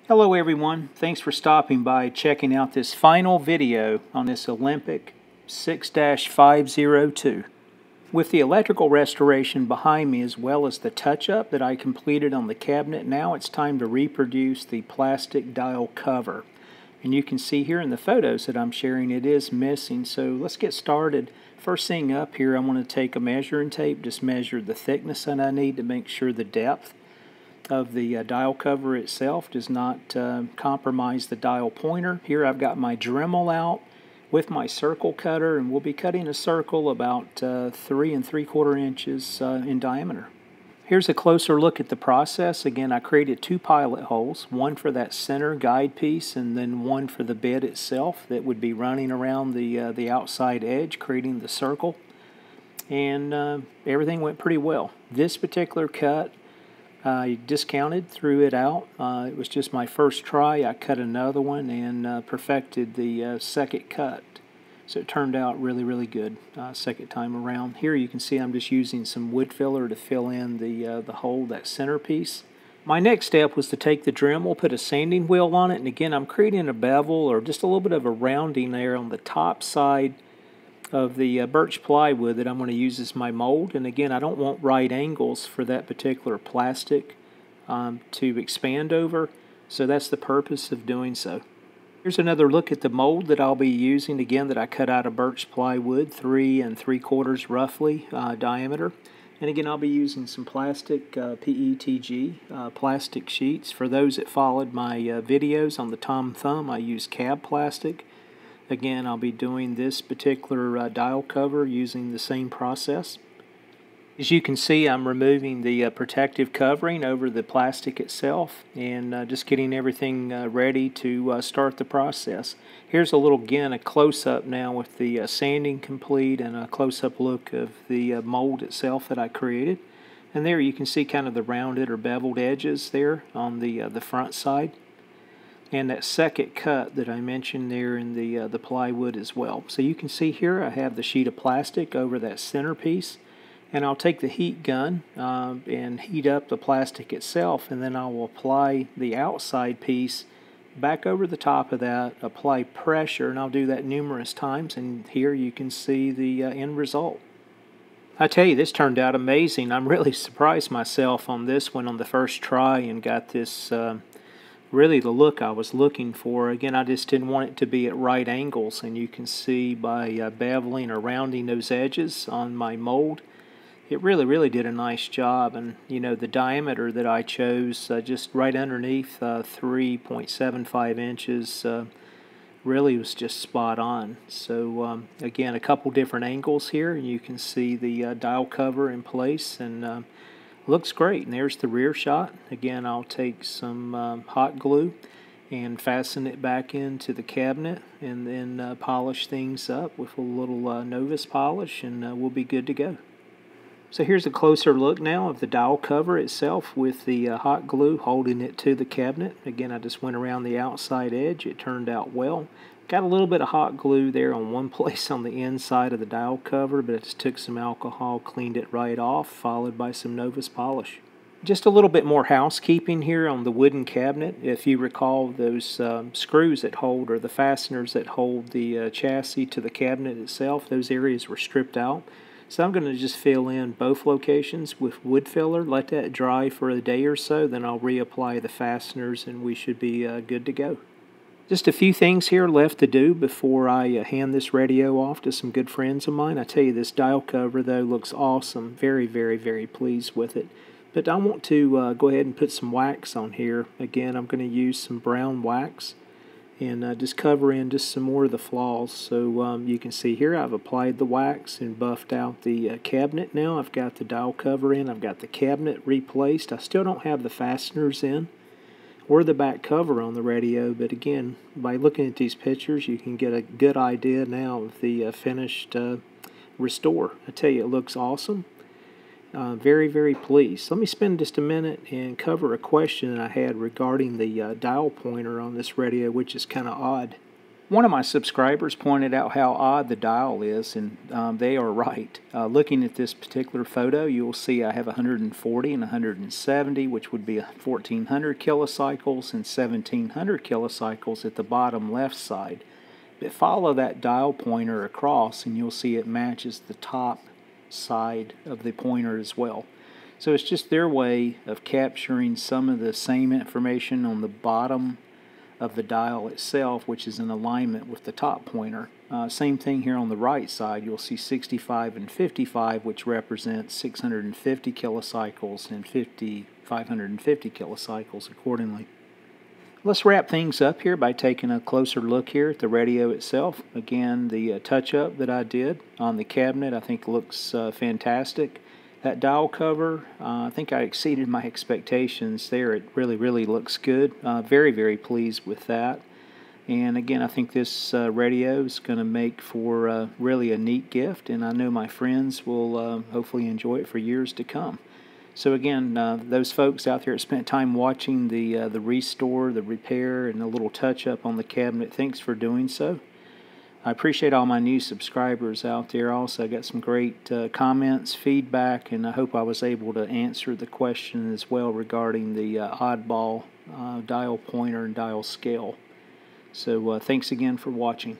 Hello everyone, thanks for stopping by checking out this final video on this Olympic 6-502. With the electrical restoration behind me as well as the touch-up that I completed on the cabinet, now it's time to reproduce the plastic dial cover. And you can see here in the photos that I'm sharing it is missing, so let's get started. First thing up here, I'm going to take a measuring tape, just measure the thickness that I need to make sure the depth of the dial cover itself does not compromise the dial pointer. Here I've got my Dremel out with my circle cutter, and we'll be cutting a circle about 3 3/4 inches in diameter. Here's a closer look at the process. Again, I created 2 pilot holes, one for that center guide piece and then one for the bit itself that would be running around the outside edge, creating the circle. And everything went pretty well. This particular cut, I discounted, threw it out. It was just my first try. I cut another one and perfected the second cut. So it turned out really, really good second time around. Here you can see I'm just using some wood filler to fill in the hole, that centerpiece. My next step was to take the Dremel, put a sanding wheel on it, and again I'm creating a bevel or just a little bit of a rounding there on the top side of the birch plywood that I'm going to use as my mold. And again, I don't want right angles for that particular plastic to expand over, so that's the purpose of doing so. Here's another look at the mold that I'll be using, again that I cut out of birch plywood, 3 3/4 roughly diameter. And again, I'll be using some plastic PETG plastic sheets. For those that followed my videos on the Tom Thumb, I use cab plastic. Again, I'll be doing this particular dial cover using the same process. As you can see, I'm removing the protective covering over the plastic itself and just getting everything ready to start the process. Here's a little, again, a close-up now with the sanding complete and a close-up look of the mold itself that I created. And there you can see kind of the rounded or beveled edges there on the front side. And that second cut that I mentioned there in the plywood as well. So you can see here I have the sheet of plastic over that centerpiece, and I'll take the heat gun and heat up the plastic itself, and then I will apply the outside piece back over the top of that, apply pressure, and I'll do that numerous times, and here you can see the end result. I tell you, this turned out amazing. I'm really surprised myself on this one on the first try and got this really the look I was looking for. Again, I just didn't want it to be at right angles, and you can see by beveling or rounding those edges on my mold, it really did a nice job. And you know, the diameter that I chose, just right underneath 3.75 inches, really was just spot on. So again, a couple different angles here, and you can see the dial cover in place, and looks great. And there's the rear shot. Again, I'll take some hot glue and fasten it back into the cabinet, and then polish things up with a little novice polish, and we'll be good to go. So here's a closer look now of the dial cover itself with the hot glue holding it to the cabinet. Again, I just went around the outside edge. It turned out well. Got a little bit of hot glue there on one place on the inside of the dial cover, but I just took some alcohol, cleaned it right off, followed by some novice polish. Just a little bit more housekeeping here on the wooden cabinet. If you recall, those screws that hold, or the fasteners that hold the chassis to the cabinet itself, those areas were stripped out. So I'm going to just fill in both locations with wood filler, let that dry for a day or so, then I'll reapply the fasteners and we should be good to go. Just a few things here left to do before I hand this radio off to some good friends of mine. I tell you, this dial cover though looks awesome. Very pleased with it. But I want to go ahead and put some wax on here. Again, I'm going to use some brown wax and just cover in just some more of the flaws. So you can see here I've applied the wax and buffed out the cabinet now. I've got the dial cover in, I've got the cabinet replaced. I still don't have the fasteners in or the back cover on the radio, but again, by looking at these pictures you can get a good idea now of the finished Restore. I tell you, it looks awesome. Very pleased. Let me spend just a minute and cover a question that I had regarding the dial pointer on this radio, which is kind of odd. One of my subscribers pointed out how odd the dial is, and they are right. Looking at this particular photo, you will see I have 140 and 170, which would be 1400 kilocycles and 1700 kilocycles at the bottom left side. But follow that dial pointer across, and you'll see it matches the top side of the pointer as well. So it's just their way of capturing some of the same information on the bottom of the dial itself, which is in alignment with the top pointer. Same thing here on the right side. You'll see 65 and 55, which represents 650 kilocycles and 550 kilocycles accordingly. Let's wrap things up here by taking a closer look here at the radio itself. Again, the touch-up that I did on the cabinet I think looks fantastic. That dial cover, I think I exceeded my expectations there. It really looks good. Very, very pleased with that. And again, I think this radio is going to make for really a neat gift, and I know my friends will hopefully enjoy it for years to come. So again, those folks out there that spent time watching the restore, the repair, and the little touch-up on the cabinet, thanks for doing so. I appreciate all my new subscribers out there also. I got some great comments, feedback, and I hope I was able to answer the question as well regarding the oddball dial pointer and dial scale. So thanks again for watching.